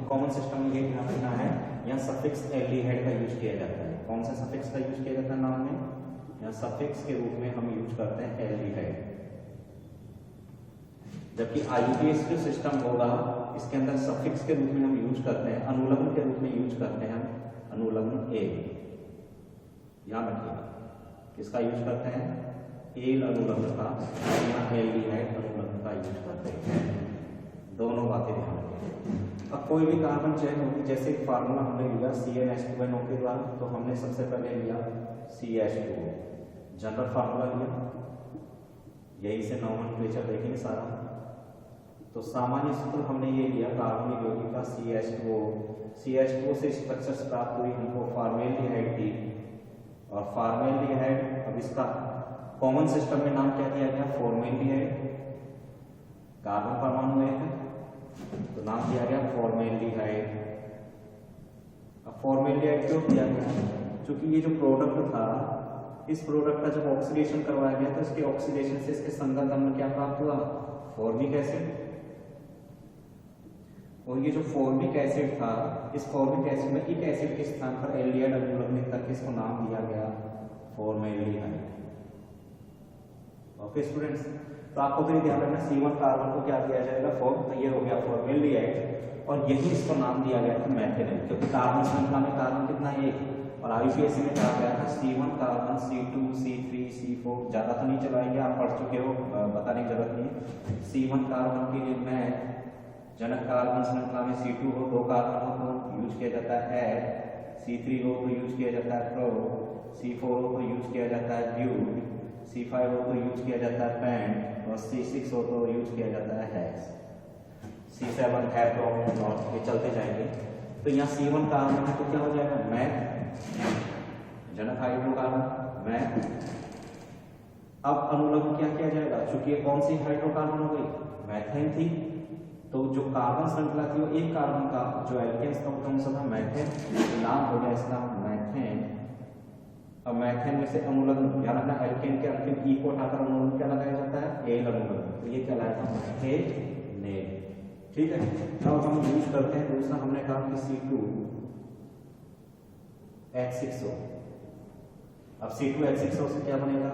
Common system में ये ध्यान रखना है, यहाँ सफिक्स एल्डिहाइड का यूज किया जाता है। कौन सा सफिक्स का यूज किया जाता है नाम में? यहाँ सफिक्स के रूप में हम यूज करते हैं एल्डिहाइड। जबकि आईयूपीएसी जो सिस्टम होगा इसके अंदर सफिक्स के रूप में हम यूज करते हैं, अनुलग्न के रूप में यूज करते हैं हम अनुलग्न ए। ध्यान रखिएगा किसका यूज करते हैं? एल अनुलग्न का, यहाँ एल्डिहाइड अनुलग्न का यूज करते हैं। दोनों बातें ध्यान रखिए। अब कोई भी कार्बन चेन होगी, जैसे एक फार्मूला हमने लिया CnH2NO के द्वारा, तो हमने सबसे पहले लिया CH2O, जनरल फार्मूला लिया, यही से नोमेनक्लेचर देखेंगे सारा। तो सामान्य सूत्र हमने ये लिया कार्बनिक यौगिक का CH2O से स्ट्रक्चर्स प्राप्त हुई हमको फॉर्मेल्डिहाइड की, और फॉर्मेल्डिहाइड अब इसका कॉमन सिस्टम में नाम क्या दिया गया? फॉर्मेल्डिहाइड। कार्बन परमाणु है तो नाम दिया गया फॉर्मेल्डिहाइड। अब फॉर्मेल्डिहाइड क्यों दिया गया? क्योंकि ये जो प्रोडक्ट था, इस प्रोडक्ट का जब ऑक्सीडेशन करवाया गया तो इसके ऑक्सीडेशन से इसके संगत अम्ल क्या प्राप्त हुआ? Formic acid. और ये जो फॉर्मिक एसिड था, इस फॉर्मिक एसिड में एक एसिड के स्थान पर एल्डिहाइड अनुलग्नित करके इसको नाम दिया गया फॉर्मेल्डिहाइड। ओके स्टूडेंट्स, तो आपको तो ये ध्यान रखना C1 कार्बन को क्या दिया जाएगा? तो ये हो गया फॉर्मेल्डिहाइड, और यही इसको नाम दिया गया था मैथेनॉल, क्योंकि कार्बन श्रृंखला में कार्बन कितना है? एक। और आईयूपीएसी में कहा गया था C1 carbon C2 C3 C4, ज्यादा तो नहीं चलाएंगे, आप पढ़ चुके हो, बताने की जरूरत नहीं। C1 कार्बन के लिए मैं जनक कार्बन श्रृंखला में C2 हो, 2 कार्बन हो तो यूज किया जाता है एड, C3 हो तो यूज किया जाता है क्लोरो, C4 हो तो यूज किया जाता है ब्यूट, C5 हो तो यूज किया जाता है पेंट, और C6 हो तो यूज किया जाता है हेक्स, C7 हेप्रो नॉट, ये चलते जाएंगे। तो यहाँ C1 कार्बन है तो क्या हो जाएगा? मैथ, जनक हाइड्रोकार्बन मैथ। अब अनुलग्न क्या किया जाएगा? चूंकि ये कौन सी हाइड्रोकार्बन हो गई? मैथेन थी, तो जो कार्बन श्रृंखला थी वो एक कार्बन का जो एल्केन्स था वो कौन सा था? मैथेन। नाम हो गया इसका मैथेन। अब मैथेन में से अनुलग्न ध्यान रखना, एल्केन के अंतिम ई को हटाकर अनुलग्न क्या लगाया जाता है? एल अनुलग्न, तो ये क्या लाया था? मैथेनेट। ठीक है, अब हम यूज करते हैं दूसरा, हमने कहा कि C2H6O। अब C2H6O से क्या बनेगा?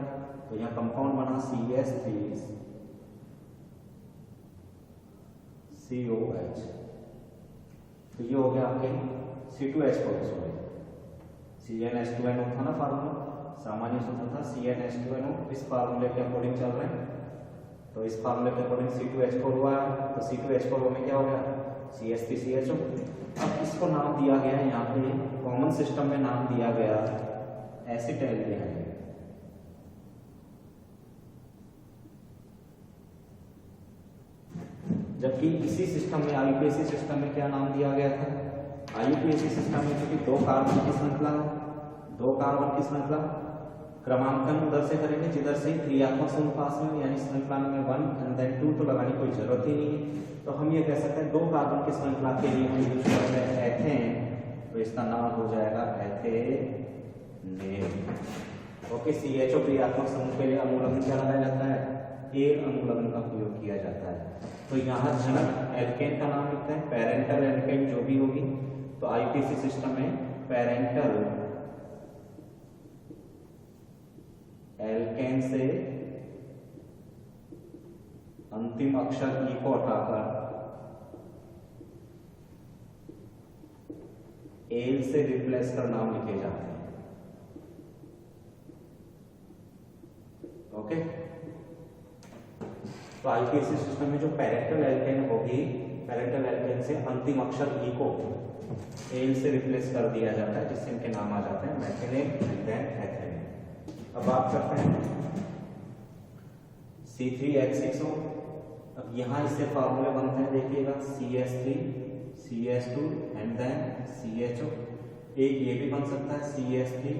तो यहाँ कंपाउंड बना CH3COH, तो ये हो गया आपके C2H4। CnH2NO था ना फार्मूला, सामान्य सूत्र था CnH2NO, इस फार्मूले के अकॉर्डिंग चल रहे हैं। तो इस फार्मूले के अकॉर्डिंग C2H4 हुआ है, तो C2H4 में क्या हो गया? CH3CHO। अब इसको नाम दिया गया है यहाँ पे, कॉमन सिस्टम में नाम दिया गया एसिटाल्डिहाइड। जबकि इसी सिस्टम में आईयूपीएसी सिस्टम में क्या नाम दिया गया था? आईयूपीएसी सिस्टम में क्योंकि 2 कार्बन की श्रृंखला, क्रमांकन उधर से करेंगे जिधर से क्रियात्मक समूह पास में, यानी श्रृंखला में 1 एंड देन 2 तो लगाने की कोई जरूरत ही नहीं है। तो हम ये कह सकते हैं 2 कार्बन की श्रृंखला के लिए हम यूज करते हैं एथेन, तो इसका नाम हो जाएगा एथेनेट। ओके, CHO क्रियात्मक समूह के लिए अनुलग्न क्या लगाया जाता है? एल अनुलग्न का प्रयोग किया जाता है। तो यहाँ जनक एल्केन का नाम लिखते हैं, पेरेंटल एल्केन जो भी होगी, तो आईयूपीएसी सिस्टम में पेरेंटल एल्केन से अंतिम अक्षर ई को हटाकर एल से रिप्लेस कर नाम लिखे जाते हैं। ओके, तो आईयूपीएसी सिस्टम में जो पेरेंटल एल्केन होगी, पेरेंटल एल्केन से अंतिम अक्षर ई को एल से रिप्लेस कर दिया जाता है, जिससे इनके नाम आ जाते हैं मैथेनेट एंड देन एथेनेट। अब बात करते हैं C3H6O। अब यहाँ इससे फार्मूले बनते हैं, देखिएगा CH3 CH2 and then CHO। एक ये भी बन सकता है CH3,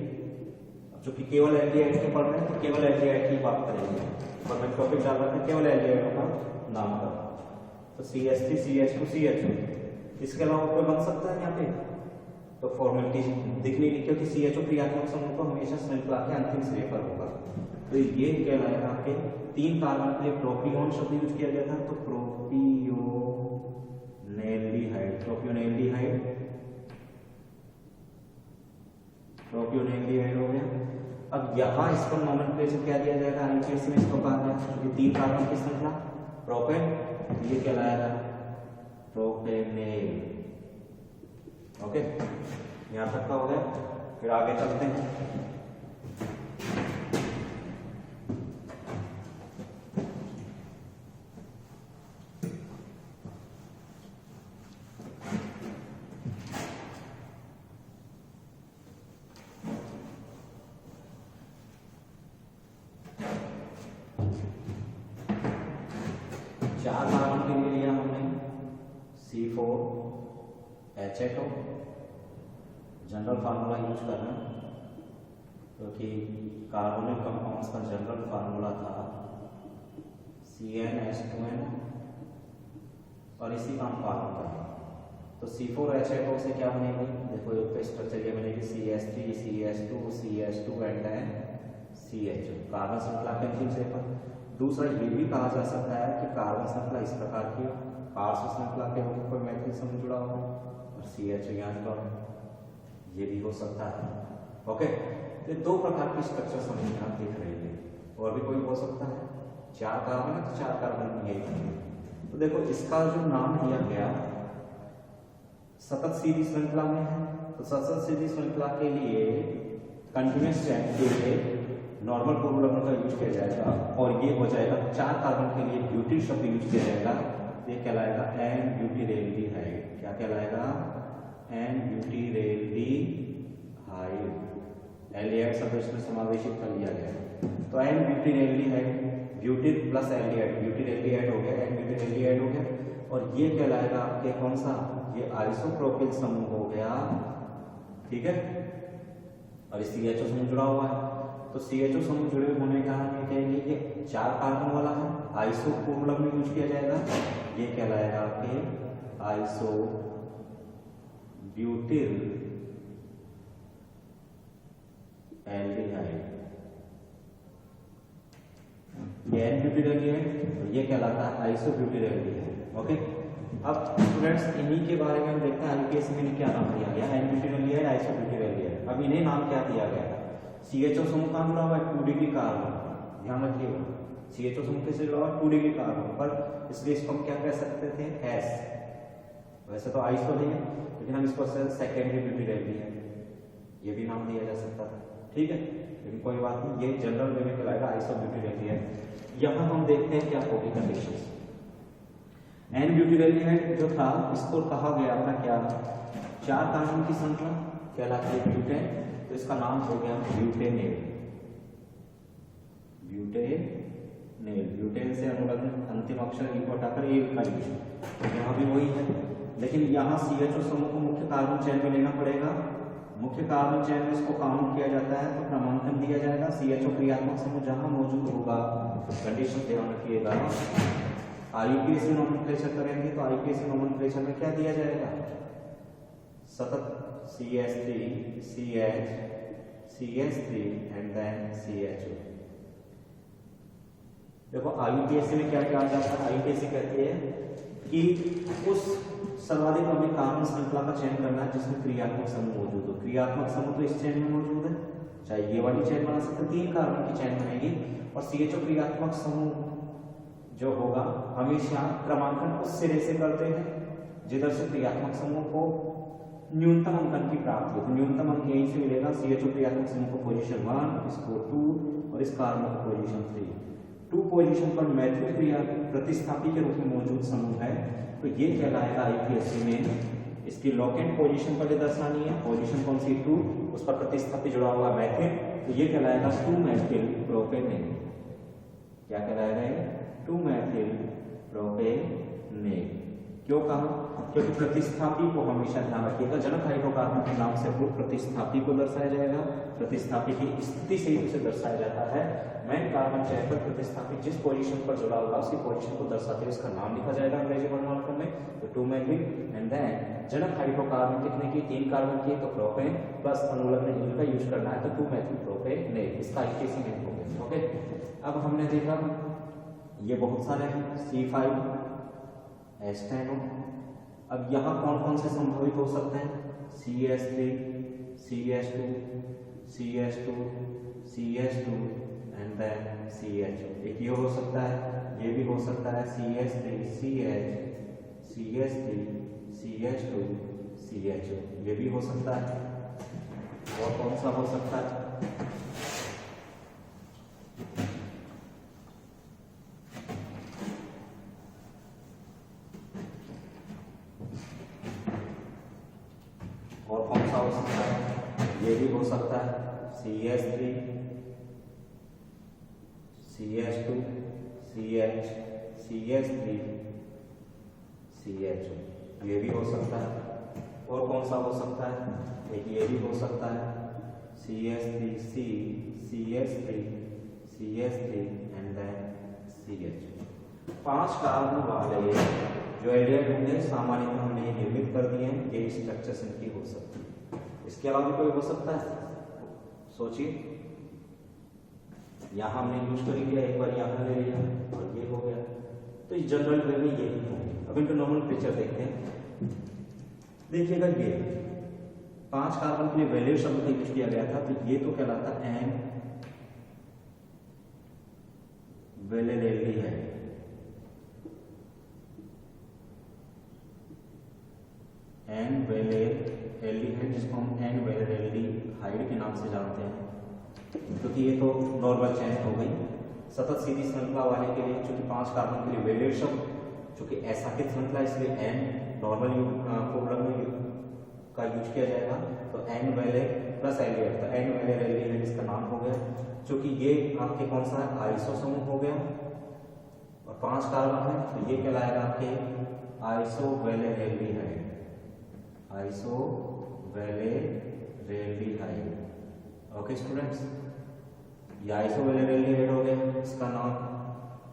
जो कि केवल एल्डिहाइड के पढ़ रहे हैं तो केवल एल्डिहाइड की बात करेंगे, और मैं टॉपिक डाल रहा था केवल एल्डिहाइडों का नाम का। तो CH3 CH2 CHO, इसके अलावा कोई बन सकता है यहाँ पे? तो फॉर्मेलिटी दिखनी नहीं, क्योंकि CHO क्रियात्मक समूह तो हमेशा श्रृंखला के अंतिम सिरे पर होगा। तो ये कहलाएगा आपके 3 कार्बन के लिए प्रोपियोन शब्द यूज किया गया था, तो प्रोपियोनेल्डिहाइड। प्रोपियोनेल्डिहाइड, प्रोपियोनेल्डिहाइड हो गया। अब यहाँ इस पर नोमेनक्लेचर क्या दिया जाएगा, आईयूपीएसी में इसको कहा गया क्योंकि 3 कार्बन की श्रृंखला प्रोपेन, ये कहलाएगा प्रोपेनेल। ओके, यहाँ तक का हो गया। फिर आगे चलते हैं। चार कार्बन के लिए लिया हमने C4H8O, जनरल फार्मूला यूज करना क्योंकि कार्बोनिक कंपाउंड्स का जनरल फार्मूला था CnH2n और इसी का हम पालन करेंगे। तो C4H8O से क्या बनेगी, देखो एक स्ट्रक्चर ये बनेगी CH3 CH2 CH2 and CHO, carbon श्रृंखला के अंतिम से पर। दूसरा ये भी कहा जा सकता है कि कार्बन श्रृंखला इस प्रकार की पार्श्व श्रृंखला के रूप में मैथिल समूह जुड़ा हो और CHO यहाँ पर, ये भी हो सकता है। ओके, तो 2 प्रकार की स्ट्रक्चर समूह यहाँ दिख रही है, और भी कोई हो सकता है। 4 कार्बन है तो 4 कार्बन यही। तो देखो इसका जो नाम दिया गया सतत सीधी श्रृंखला में है, तो सतत सीधी श्रृंखला के लिए कंटिन्यूअस चेन के लिए नॉर्मल कोरोलम का यूज किया जाएगा, और ये हो जाएगा 4 कार्बन के लिए ब्यूटिल शब्द यूज किया जाएगा, ये कहलाएगा N-ब्यूटिरेल्डिहाइड। क्या कहलाएगा, N-ब्यूटिरेल्डिहाइड। एल्डिहाइड शब्द इसमें समावेशित कर लिया गया। तो N-ब्यूटिरेल्डिहाइड, ब्यूटिल प्लस एल्डिहाइड, ब्यूटिरेल्डिहाइड हो गया, N-ब्यूटिरेल्डिहाइड हो गया। और ये कहलाएगा आपके कौन सा, ये आइसोप्रोपिल समूह हो गया, ठीक है। और इस CHO समूह जुड़ा हुआ है, तो CHO समूह जुड़े होने का हम ये कहेंगे ये 4 कार्बन वाला है, आइसो कोरोलम में यूज किया जाएगा, ये कहलाएगा आपके आइसो ब्यूटिल एल्डिहाइड। ये N-ब्यूटिरेल्डिहाइड, तो ये कहलाता है आइसो ब्यूटिल एल्डिहाइड। ओके, अब स्टूडेंट्स इन्हीं के बारे में हम देखते हैं आईयूपीएसी में क्या नाम दिया गया, N-ब्यूटिरेल्डिहाइड, आइसो ब्यूटिल एल्डिहाइड। अब इन्हें नाम क्या दिया गया, CHO समूह का जुड़ा हुआ है 2 डिग्री कार्बन, ध्यान रखिएगा CHO समूह से जुड़ा हुआ 2 डिग्री कार्बन पर, इसलिए इसको हम क्या कह सकते थे, S। वैसे तो आइसो है लेकिन हम इसको सेकेंडरी ब्यूटिरेल्डिहाइड ये भी नाम दिया जा सकता था, ठीक है, लेकिन कोई बात नहीं, ये जनरल वे में कहलाएगा आइसो ब्यूटिरेल्डिहाइड। यहाँ हम देखते हैं क्या होगी कंडीशंस। N-ब्यूटिरेल्डिहाइड जो था इसको कहा गया था क्या, 4 कार्बन की श्रृंखला कहलाती है ब्यूटेन, तो इसका नाम हो गया ब्यूटेनेल। ब्यूटेनेल, ब्यूटेन से अनुलग्न अंतिम अक्षर ई को हटाकर ए लिखा लीजिए, तो यहाँ भी वही है। लेकिन यहाँ CHO समूह को मुख्य कार्बन चेन में लेना पड़ेगा, मुख्य कार्बन चेन में इसको काउंट किया जाता है, तो क्रमांकन दिया जाएगा। CHO क्रियात्मक समूह जहां मौजूद होगा, कंडीशन ध्यान रखिएगा, आईयूपीएसी नोमेनक्लेचर करेंगे तो आईयूपीएसी नोमेनक्लेचर में क्या दिया जाएगा, सतत CH3 CH CH3 and then CHO। देखो आईयूपीएसी में क्या कहा जाता है, आईयूपीएसी कहती है कि उस सर्वाधिक हमें कार्बन श्रृंखला का चयन करना है जिसमें क्रियात्मक समूह मौजूद हो। क्रियात्मक समूह तो इस चेन में मौजूद है, चाहे ये वाली चेन बना सकते, 3 कार्बन की चेन बनेगी। और CHO क्रियात्मक समूह जो होगा हमेशा क्रमांकन उस सिरे से करते हैं जिधर से क्रियात्मक समूह को न्यूनतम अंकन की प्राप्ति हो, तो न्यूनतम अंक यहीं से मिलेगा। CHO क्रियात्मक समूह को पोजीशन 1, इसको 2 और इस कार्बन को पोजीशन 3। 2 पोजीशन पर मैथिल क्रिया प्रतिस्थापी के रूप में मौजूद समूह है, तो ये कहलाएगा आईयूपीएसी में, इसकी लोकेंट पोजीशन पहले दर्शानी है, पोजीशन कौन सी 2, उस पर प्रतिस्थापी जुड़ा हुआ मैथिल, तो ये कहलाएगा 2 मैथिल प्रोपेनेल। क्या कहलाएगा ये, 2 मैथिल प्रोपेनेल। क्यों कहा, क्योंकि प्रतिस्थापी को हमेशा ध्यान रखिएगा, जनक हाइड्रोकार्बन के नाम से पूर्व प्रतिस्थापी को दर्शाया जाएगा, प्रतिस्थापी की स्थिति से उसे दर्शाया जाता है। मेन कार्बन चेन पर प्रतिस्थापी जिस पोजीशन पर जुड़ा होगा उसी पोजीशन को दर्शाते हुए इसका नाम लिखा जाएगा अंग्रेजी वर्णमाला में, तो 2 मैथिल एंड देन जनक हाइड्रोकार्बन कितने की, 3 कार्बन की, तो प्रोपेन प्लस अनुलग्न इन का यूज करना है, तो 2 मैथिल प्रोपेनेल, इसका आईयूपीएसी में हो गया। ओके, अब हमने देखा ये बहुत सारे हैं, C5H10O। अब यहाँ कौन कौन से संभावित हो सकते हैं? CH3, CH2, CH2, CH2 and then CHO। एक ये हो सकता है, ये भी हो सकता है CH3, CH, CH3, CH2, CHO, ये भी हो सकता है। और कौन सा हो सकता है? और कौन सा हो सकता है? ये भी हो सकता है CH3, CH2, CH, CH3, CHO, ये भी हो सकता है। और कौन सा हो सकता है? एक ये भी हो सकता है CH3C, CH3, CH3 and then CHO। 5 carbon वाले जो एल्डिहाइड होंगे सामान्यतः हमने ये निर्मित कर दिए हैं, ये स्ट्रक्चर्स इनकी हो सकती है। इसके अलावा भी कोई हो सकता है? सोचिए, यहाँ हमने यूज कर लिया, एक बार यहाँ ले लिया और ये हो गया। तो इस जनरल वे में यही होंगे। अब इनका नॉर्मल पिक्चर देखते हैं। देखिएगा ये 5 कार्बन के लिए वैलेट शब्द का यूज किया गया था, तो ये तो कहलाता है n valeraldehyde. N valeraldehyde, जिसको हम एन वैलेट एल्डिहाइड के नाम से जानते हैं, क्योंकि ये तो नॉर्मल चेन हो गई। सतत सीधी श्रृंखला वाले के लिए चूंकि 5 कार्बन के लिए वैलेट शब्द, चूंकि एसाकित श्रृंखला इसलिए एन नॉर्मल प्रॉब्लम का यूज किया जाएगा। तो एन वैलेट प्लस एल्डिहाइड, तो एन वैलेट एल्डिहाइड इसका नाम हो गया। चूंकि ये आपके कौन सा है? आइसो समूह हो गया और 5 कार्बन है, तो ये कहलाएगा आपके iso wallet aldehyde. Iso wallet aldehyde. Okay students, ये आइसो वैलेट एल्डिहाइड हो गया, इसका नाम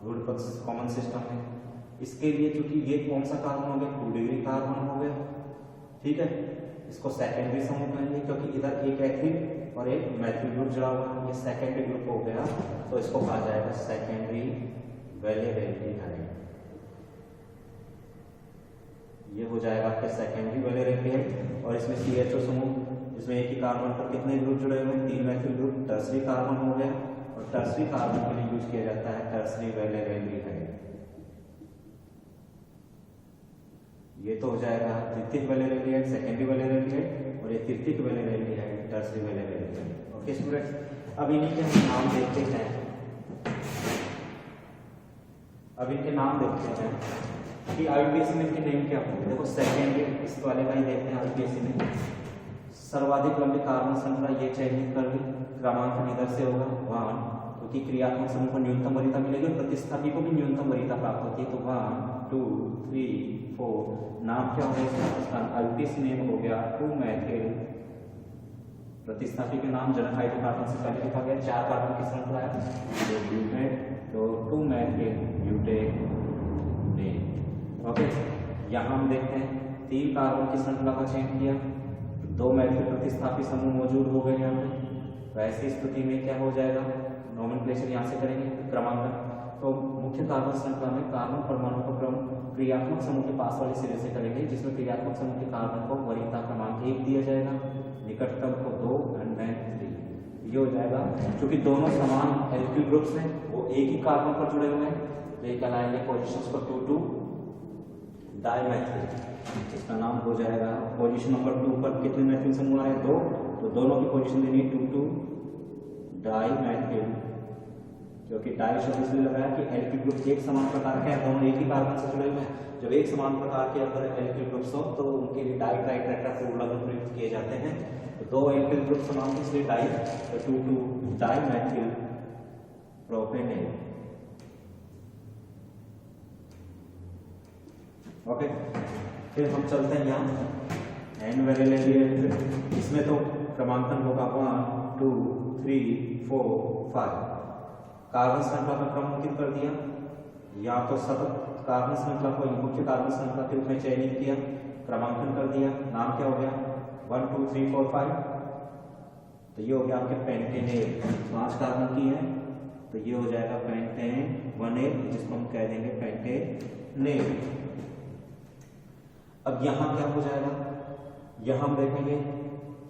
रूट पक्ष कॉमन सिस्टम है। इसके लिए चूंकि ये कौन सा कार्बन हो गया? 2 डिग्री कार्बन हो गया, ठीक है। इसको सेकेंडरी समूह कहेंगे क्योंकि इधर एक एथिल और एक मैथिल ग्रुप जुड़ा हुआ है, ये सेकेंडरी ग्रुप हो गया, तो इसको कहा जाएगा सेकेंडरी वैलेट एल्डिहाइड। ये हो जाएगा आपके सेकेंडरी वैलेट एल्डिहाइड। और इसमें CHO समूह, जिसमें एक ही कार्बन पर कितने ग्रुप जुड़े हुए हैं? 3 मैथिल ग्रुप, टर्सरी कार्बन हो गया। और टर्सरी कार्बन के लिए यूज किया जाता है टर्सरी वैलेट एल्डिहाइड। ये तो हो जाएगा तृतीयक wallet aldehyde, secondary wallet aldehyde, और ये तृतीयक wallet aldehyde, tertiary wallet aldehyde. Okay students, अब इन्हीं के हम नाम देखते हैं। अब इनके नाम देखते हैं कि आईपीएससी में इनके नेम क्या होंगे। देखो सेकेंडरी, इस वाले का ही देखते हैं। आईपीएससी में सर्वाधिक लंबी कार्बन श्रृंखला ये चयनित कर ली, क्रमांकन इधर से होगा 1, क्योंकि क्रियात्मक समूह को न्यूनतम वरीयता मिलेगी और प्रतिस्थापी को भी न्यूनतम वरीयता प्राप्त होती है। तो 1 2 3 4, नाम क्या हो गया इसका? आईपीएससी नेम हो गया 2 मैथिल। प्रतिस्थापी के नाम जनक हाइड्रोकार्बन से पहले लिखा गया, 4 कार्बन की श्रृंखला है, तो ब्यूटेन, तो 2 मैथिल ब्यूटेन। ओके, यहाँ हम देखते हैं 3 कार्बन की श्रृंखला का चयन किया, 2 मैथिल प्रतिस्थापी समूह मौजूद हो गए यहाँ पे। वैसी स्थिति में क्या हो जाएगा? नॉमेनक्लेचर यहाँ से करेंगे, क्रमांकन। तो मुख्य कार्बन श्रृंखला में कार्बन परमाणु का क्रम क्रियात्मक समूह के पास वाले सिरे से करेंगे, जिसमें क्रियात्मक समूह के कार्बन को वरीयता क्रमांक 1 दिया जाएगा, निकटतम को 2 एंड देन 3। ये हो जाएगा, क्योंकि दोनों समान एल्किल ग्रुप्स हैं, वो एक ही कार्बन पर जुड़े हुए हैं, तो ये कहलाएंगे पोजीशंस पर 2 डाइमेथिल। इसका नाम हो जाएगा पोजीशन नंबर 2 पर कितने मैथिल समूह आए? 2, तो दोनों की पोजीशन देनी है 2 डाइमेथिल, क्योंकि डाई शब्द इसलिए लगाया कि एल्किल ग्रुप एक समान प्रकार के हैं, दोनों एक ही कार्बन से जुड़े हुए हैं। जब एक समान प्रकार के अगर एल्किल ग्रुप्स हो तो उनके लिए डाई ट्राई टेट्रा पूर्ण प्रयुक्त किए जाते हैं। तो 2 एल्किल ग्रुप समान थे इसलिए डाई, तो 2 डाइमेथिल प्रोपेनेल। ओके, फिर हम चलते हैं यहाँ एन वैलेट एल्डिहाइड। इसमें तो क्रमांकन होगा 1 2 3 4 5। कार्बन श्रृंखला का क्रम अंकित कर दिया, या तो सतत कार्बन श्रृंखला को मुख्य कार्बन श्रृंखला के रूप में चयनित किया, क्रमांकन कर दिया। नाम क्या हो गया? 1 2 3 4 5। तो ये हो गया आपके पेंटेनेल, 5 कार्बन की है, तो ये हो जाएगा पेंटेन 1A, जिसको हम कह देंगे पेंटेनेल। अब यहाँ क्या हो जाएगा, यहाँ हम देखेंगे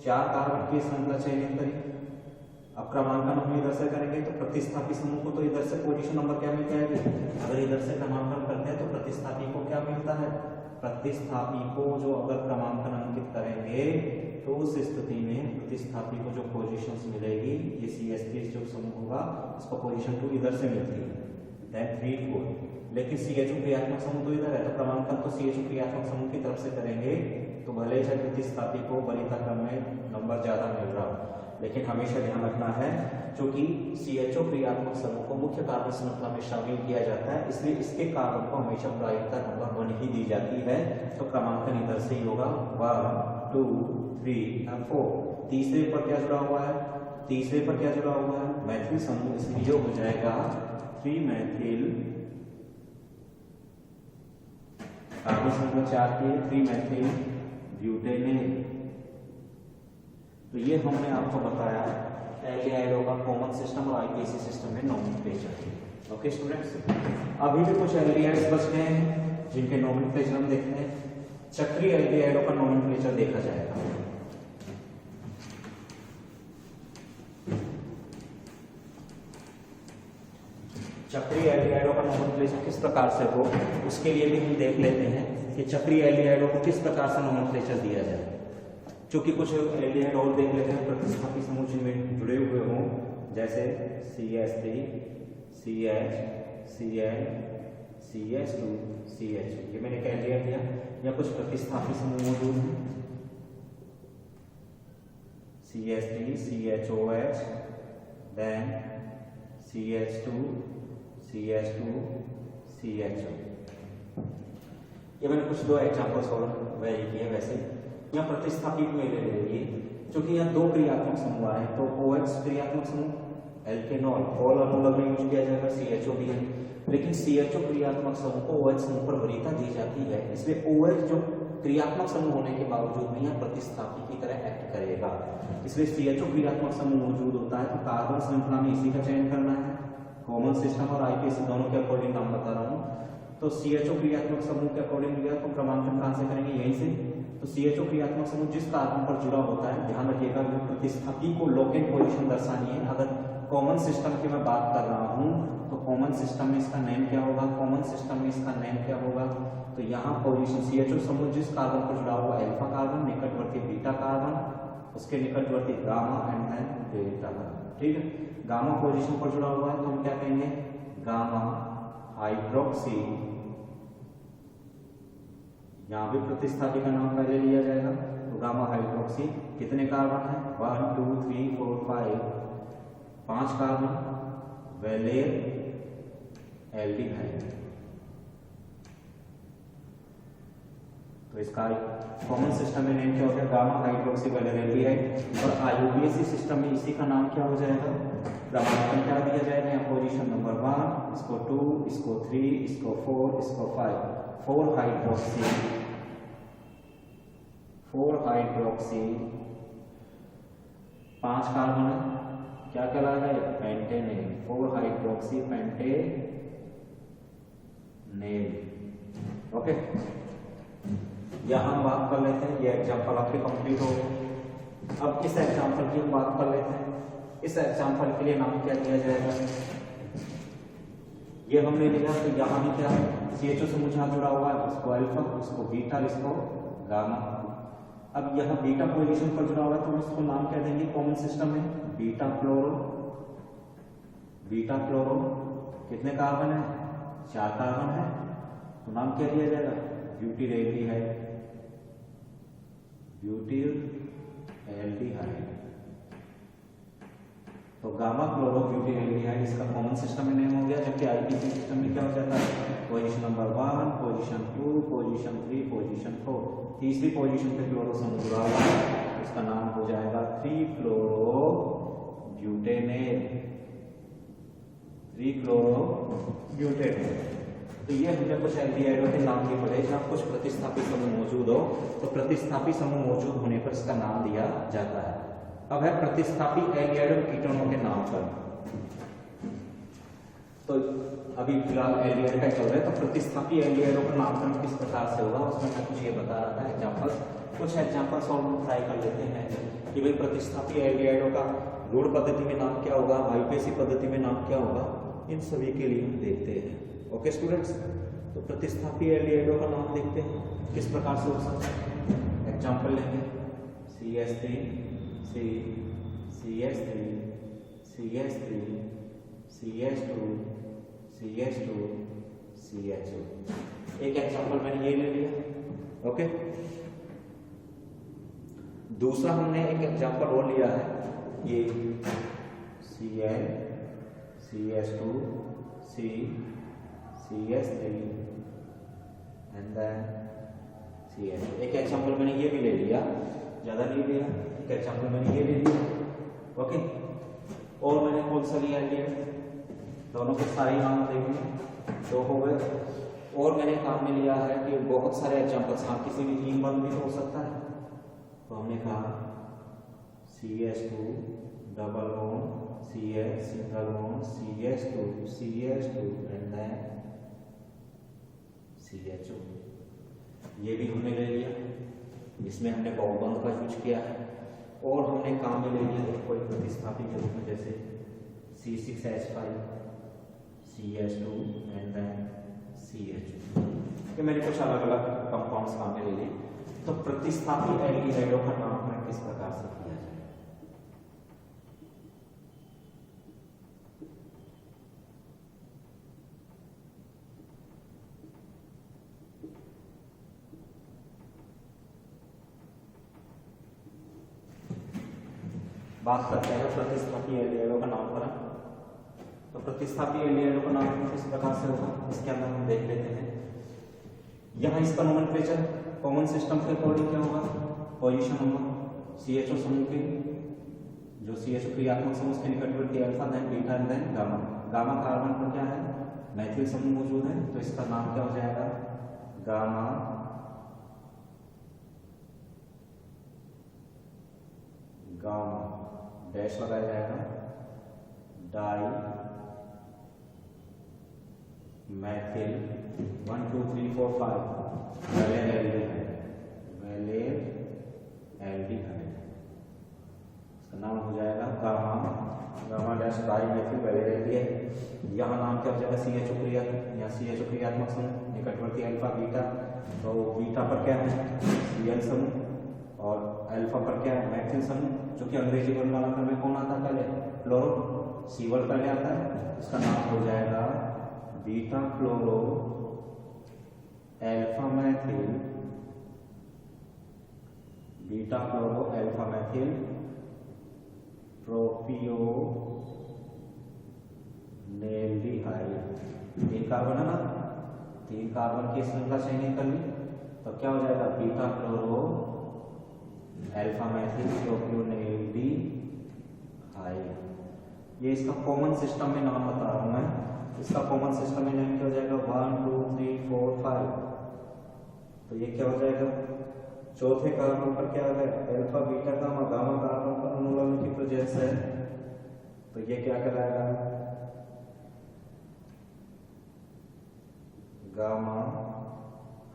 4 कार्बन की श्रृंखला चयनित करेंगे। अब क्रमांकन हम इधर से करेंगे तो प्रतिस्थापी समूह को तो इधर से पोजीशन नंबर क्या मिल जाएगी, अगर इधर से क्रमांकन करते हैं तो प्रतिस्थापी को क्या मिलता है, प्रतिस्थापी को जो अगर क्रमांकन अंकित करेंगे तो उस स्थिति में प्रतिस्थापी को जो पोजीशंस मिलेगी, ये CH3 जो समूह होगा इसको पोजीशन 2 इधर से मिलती है, देन 3 4, लेकिन CH2 क्रियात्मक समूह तो इधर है, तो क्रमांकन तो CH2 क्रियात्मक समूह की तरफ से करेंगे तो भले ही प्रतिस्थापी को वरीयता क्रम में नंबर ज्यादा मिल रहा हो, लेकिन हमेशा ध्यान रखना है क्योंकि CHO क्रियात्मक समूह को मुख्य कार्बन श्रृंखला में शामिल किया जाता है, इसलिए इसके कार्बन को हमेशा प्रायिकता नंबर 1 ही दी जाती है, तो क्रमांकन इधर से ही होगा 1 2 3 और 4। तीसरे पर क्या जुड़ा हुआ है, तीसरे पर क्या जुड़ा हुआ है, मैथिल समूह, इसलिए हो जाएगा 3 मैथिल कार्बन श्रृंखला 4 की 3 मैथिल ब्यूटेनेल। तो ये हमने आपको बताया एल्डिहाइडों का कॉमन सिस्टम और आईपीसी सिस्टम में नोमेनक्लेचर। ओके स्टूडेंट्स, अभी भी कुछ एल्डिहाइड्स बच गए हैं जिनके नोमेनक्लेचर हम देखते हैं। चक्रीय एल्डिहाइडों का नोमेनक्लेचर देखा जाएगा। चक्रीय एल्डिहाइडों का नोमेनक्लेचर किस प्रकार से हो, उसके लिए भी हम देख लेते हैं कि चक्रीय एल्डिहाइडों को किस प्रकार से नोमेनक्लेचर दिया जाए। चूंकि कुछ एल्डिहाइड और देख लेते हैं प्रतिस्थापी समूह जिनमें जुड़े हुए हों, जैसे CH3 CH Cl CH2 CH2, ये मैंने कह लिया दिया, या कुछ प्रतिस्थापी समूह मौजूद हैं CH3 CHOH, then CH2 CH2 CHO। ये मैंने कुछ 2 एग्जांपल्स और वेरी किए। वैसे यहाँ प्रतिस्थापी में ले लीजिए, क्योंकि यहाँ 2 क्रियात्मक समूह आए तो OH क्रियात्मक समूह एल्केनॉल ऑल अनुलग्न में यूज किया जाएगा, CHO भी है, लेकिन CHO क्रियात्मक समूह को OH समूह पर वरीयता दी जाती है, इसलिए OH जो क्रियात्मक समूह होने के बावजूद भी यहाँ प्रतिस्थापी की तरह एक्ट करेगा, इसलिए CHO क्रियात्मक समूह मौजूद होता है तो कार्बन श्रृंखला में इसी का चयन करना है। कॉमन सिस्टम और आईपीसी दोनों के अकॉर्डिंग नाम बता रहा हूँ। तो CHO क्रियात्मक समूह के अकॉर्डिंग लिया तो क्रमांकन कहां से करेंगे, यहीं से। तो CHO क्रियात्मक समूह जिस कार्बन पर जुड़ा होता है, ध्यान रखिएगा प्रतिस्थापी को लोकेट पोजीशन दर्शानी है। अगर कॉमन सिस्टम की मैं बात कर रहा हूँ तो कॉमन सिस्टम में इसका नेम क्या होगा, कॉमन सिस्टम में इसका नेम क्या होगा, तो यहाँ पोजीशन CHO समूह जिस कार्बन पर जुड़ा हुआ अल्फा कार्बन, निकटवर्ती बीटा कार्बन, उसके निकटवर्ती gamma and then delta carbon. ठीक है, गामा पोजीशन पर जुड़ा हुआ है तो हम क्या कहेंगे, गामा हाइड्रोक्सी, यहाँ भी प्रतिस्थापी का नाम पहले लिया जाएगा, तो गामा हाइड्रोक्सी कितने कार्बन है, 1 2 3 4 5 कार्बन, वेलेर एल्डिहाइड। तो इसका कॉमन सिस्टम में नेम क्या हो गया, गामा हाइड्रोक्सी वेलेर एल्डिहाइड। और आईयूपीएसी सिस्टम में इसी का नाम क्या हो जाएगा, क्रमांकन क्या दिया जाएगा, यहाँ पोजीशन नंबर 1, इसको 2, इसको 3, इसको 4, इसको 5, 4 हाइड्रोक्सी 5 कार्बन है, क्या कहलाएगा, पेंटेनेल, 4 हाइड्रोक्सी पेंटेनेल। ओके, यहां हम बात कर लेते हैं, ये एग्जांपल आपके कंप्लीट हो गए। अब इस एग्जांपल की हम बात कर लेते हैं। इस एग्जांपल के लिए नाम क्या दिया जाएगा, ये हमने लिखा तो यहाँ भी क्या है, CHO समूह जहां जुड़ा हुआ है इसको अल्फा, इसको बीटा, इसको गामा। अब यहाँ बीटा पोजीशन पर जुड़ा हुआ है तो हम इसको नाम क्या देंगे, कॉमन सिस्टम में बीटा क्लोरो। बीटा क्लोरो कितने कार्बन है, 4 कार्बन है, तो नाम क्या दिया जाएगा, ब्यूटिल एल्डिहाइड, ब्यूटिल एल्डिहाइड। तो गामा क्लोरो ब्यूटिल एल्डिहाइड इसका कॉमन सिस्टम में नेम हो गया, जबकि आईपीसी सिस्टम में क्या हो जाता है, position number 1, position 2, position 3, position 4, तीसरी पोजीशन पे क्लोरो समूह जुड़ा हुआ है, इसका नाम हो जाएगा 3 क्लोरो ब्यूटेनेल, 3 क्लोरो ब्यूटेनेल। तो ये हमने कुछ एल्डिहाइडों के नाम भी पढ़े, जहाँ कुछ प्रतिस्थापी समूह मौजूद हो तो प्रतिस्थापी समूह मौजूद होने पर इसका नाम दिया जाता है। अब है प्रतिस्थापी एल्डिहाइड और कीटोनों के नाम पर। तो अभी फिलहाल एल्डिहाइड का चल रहा है, तो प्रतिस्थापी एल्डिहाइडों का नामकरण किस प्रकार से होगा उसमें मैं कुछ ये बता रहा था एग्जाम्पल, कुछ एग्जाम्पल सॉल्व हम ट्राई कर लेते हैं कि भाई प्रतिस्थापी एल्डिहाइडों का गुण पद्धति में नाम क्या होगा, आईपीएसी पद्धति में नाम क्या होगा, इन सभी के लिए हम देखते हैं। ओके स्टूडेंट्स, तो प्रतिस्थापी एल्डिहाइडों का नाम देखते हैं किस प्रकार से हो सकता है। एग्जाम्पल लेंगे CH3 CH3 CH3 CH2 CH2 CH2। एक एग्जाम्पल मैंने ये ले लिया। ओके, दूसरा हमने एक एग्जाम्पल और लिया है, ये Cl CH2 C CH3 and then CH2। एक एग्जाम्पल मैंने ये भी ले लिया, ज्यादा नहीं लिया, एक एग्जाम्पल मैंने ये ले लिया। ओके, और मैंने कौन सा लिया एल्डिहाइड, दोनों के सारे नाम देखेंगे तो हो गए। और मैंने काम में लिया है कि बहुत सारे एग्जाम्पल्स, हाँ किसी भी तीन बंद भी तो हो सकता है, तो हमने कहा CH2 double bond CH single bond CH2 and then CHO। ये भी हमने ले लिया, इसमें हमने बहुबंध का यूज किया है। और हमने काम में ले लिया कोई प्रतिस्थापी के रूप में, जैसे C6H5 CH2 and then CH2। ये मैंने कुछ अलग अलग कंपाउंड्स काम में ले लिए। तो प्रतिस्थापी एल्डिहाइडों का नामकरण किस प्रकार से किया जाए। बात करते हैं प्रतिस्थापी एल्डिहाइडों का नामकरण। तो प्रतिस्थापी एल्डिहाइडों का नामकरण किस प्रकार से होगा, इसके अंदर हम देख लेते हैं। यहाँ इसका नोमेनक्लेचर कॉमन सिस्टम के अकॉर्डिंग क्या होगा, पोजीशन नंबर CHO समूह के, जो CHO क्रियात्मक समूह उसके निकटवर्ती alpha then beta then gamma. Gamma carbon पर क्या है, मैथिल समूह मौजूद है, तो इसका नाम क्या हो जाएगा, गामा गामा डैश लगाया जाएगा, डाई मैथिल 1 2 3 4 5 वैलेन एल्डिहाइड, इसका नाम हो जाएगा gamma dash dimethyl valeraldehyde. यहाँ नाम क्या हो जाएगा, CHO क्रिया, या CHO क्रियात्मक समूह निकटवर्ती अल्फा बीटा, तो बीटा पर क्या है Cl समूह और अल्फा पर क्या है मैथिल समूह, जो कि अंग्रेजी वर्णमाला में कौन आता है पहले, फ्लोरो, C1 पहले आता है, इसका नाम हो जाएगा बीटा फ्लोरो अल्फा मैथिल, बीटा फ्लोरो अल्फा मैथिल प्रोपियोनेल्डिहाइड। तीन कार्बन है ना, तीन कार्बन की श्रृंखला चयनित कर ली, तो क्या हो जाएगा बीटा फ्लोरो अल्फा मैथिल प्रोपियोनेल्डिहाइड। ये इसका कॉमन सिस्टम में नाम बता रहा हूं मैं, इसका कॉमन सिस्टम में नेम क्या हो जाएगा 1 2 3 4 5। तो ये क्या हो जाएगा, चौथे कार्बन पर क्या है alpha beta gamma, gamma carbon पर अनुलग्न की प्रेजेंस है, तो ये क्या कहलाएगा गामा,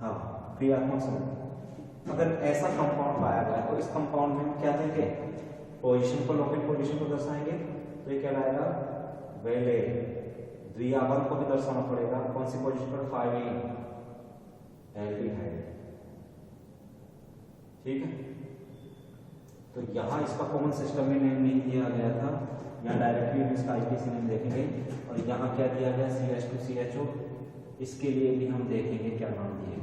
हाँ क्रियात्मक समूह। अगर ऐसा कंपाउंड पाया गया तो इस कंपाउंड में हम क्या देंगे, पोजीशन को, लोकेट पोजीशन को दर्शाएंगे, तो ये कहलाएगा वेले। द्विआवर्त को भी दर्शाना पड़ेगा, कौन सी पोजीशन पर 5 एल्डिहाइड, ठीक है। तो यहाँ इसका कॉमन सिस्टम में नेम नहीं दिया गया था, यहाँ डायरेक्टली हम इसका आईपीसी नेम देखेंगे। और यहाँ क्या दिया गया CH2 CHO, इसके लिए भी हम देखेंगे क्या नाम दिए।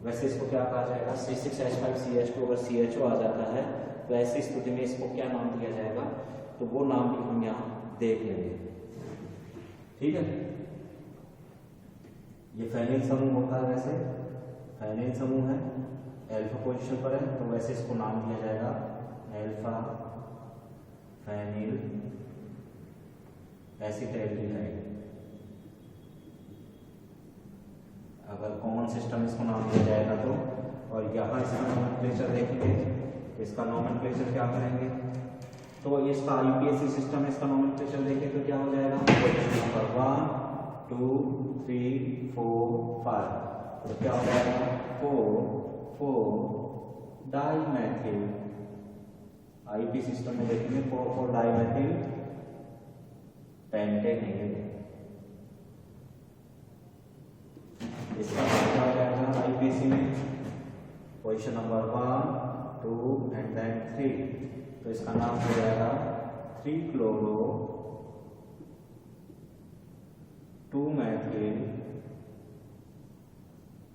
वैसे इसको क्या कहा जाएगा, C6H5 CH2 अगर CHO आ जाता है तो ऐसी स्थिति में इसको क्या नाम दिया जाएगा, तो वो नाम भी हम यहाँ देख लेंगे, ठीक है। ये फेनिल समूह होता है, वैसे फेनिल समूह है, अल्फा पोजीशन पर है, तो वैसे इसको नाम दिया जाएगा अल्फा फेनिल एसिटाइलडिहाइड। अगर कॉमन सिस्टम इसको नाम दिया जाएगा तो, और यहाँ इसका नोमेनक्लेचर देखेंगे, इसका नोमेनक्लेचर क्या करेंगे, तो इसका आईपीएसी सिस्टम, इसका नोमेनक्लेचर देखें तो क्या हो जाएगा, पोजीशन नंबर 1 2 3 4 5, तो क्या हो जाएगा 4 डाइमेथिल। आईपी सिस्टम में देखेंगे 4 डाइमेथिल पेंटेनेल। इसका क्या हो जाएगा आईपीसी में पोजीशन नंबर 1 2 एंड देन 3, तो इसका नाम हो जाएगा 3 क्लोरो 2 मैथिल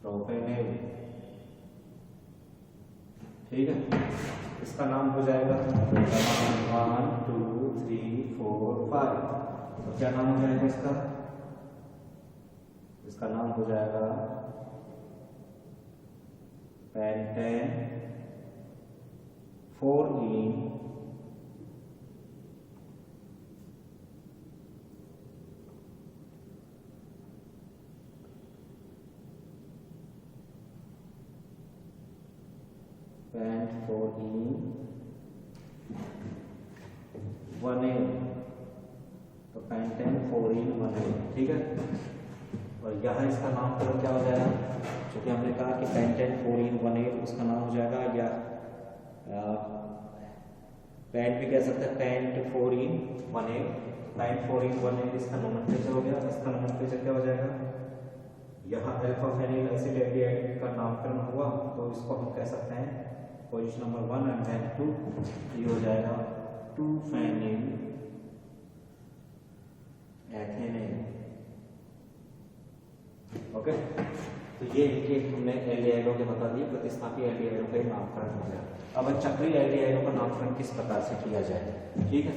प्रोपेनेल। ठीक है, इसका नाम हो जाएगा 1 2 3 4 5, तो क्या नाम हो जाएगा इसका? इसका नाम हो जाएगा pentane 4-ene paint 4-ene 1-ene, तो पेंटेन 4-ene 1-ene। ठीक है, और यहाँ इसका नाम क्या हो जाएगा? क्योंकि हमने कहा कि पेंटेन 4-ene 1-ene, उसका नाम हो जाएगा या पेंट भी कह सकते हैं paint 4-ene 1-ene। Paint 4-ene 1-ene इसका नोमेनक्लेचर हो गया। इसका नोमेनक्लेचर क्या हो जाएगा? यहाँ अल्फा फेनिल एसिड एल्डिहाइड का नामकरण हुआ, तो इसको हम कह सकते हैं पोजीशन नंबर 1 एंड देन 2, ये हो जाएगा 2 फेनिल एथेनेल। ओके, तो ये इनके हमने एल्डिहाइडों के बता दिए, प्रतिस्थापी एल्डिहाइडों का नामकरण हो गया। अब चक्रीय एल्डिहाइडों का नामकरण किस प्रकार से किया जाए? ठीक है,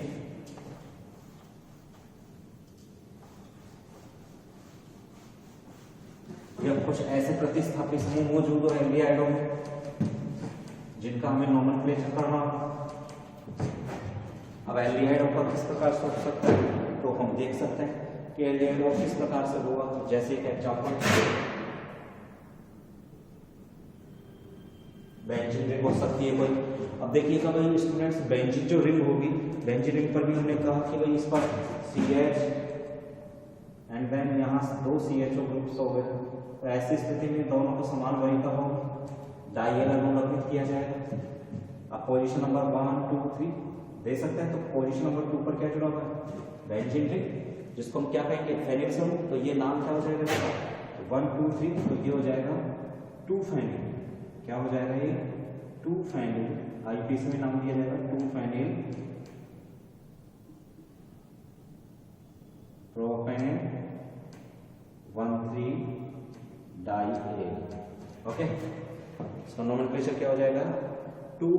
जब कुछ ऐसे प्रतिस्थापी समूह मौजूद हो एल्डिहाइडों में जिनका हमें नोमेनक्लेचर करना हो। अब एल्डिहाइडों का किस प्रकार से हो सकता है, तो हम देख सकते हैं कि एल्डिहाइडों किस प्रकार से होगा। जैसे एक एग्जांपल बेंजीन रिंग हो सकती है कोई। अब देखिएगा भाई स्टूडेंट्स, बेंजीन जो रिंग होगी, बेंजीन रिंग पर भी हमने कहा कि भाई इस पर CH एंड देन यहाँ 2 CHO ग्रुप्स हो गए, तो ऐसी स्थिति में दोनों को समान वरीयता होगी, डाइयल अनुलग्नित किया जाएगा। अब पोजीशन नंबर 1 2 3 दे सकते हैं, तो पोजीशन नंबर 2 पर क्या जुड़ा हुआ है? बेंजीन रिंग, जिसको हम क्या कहेंगे? फेनिल समूह। तो ये नाम क्या हो जाएगा? 1 2 3, तो ये हो जाएगा 2 फेनिल। क्या हो जाएगा ये? 2 फेनिल। आईपीसी में नाम दिया जाएगा 2 फेनिल प्रोपेनेल 1,3 डाइएल। ओके, इसका नोमेनक्लेचर क्या हो जाएगा? 2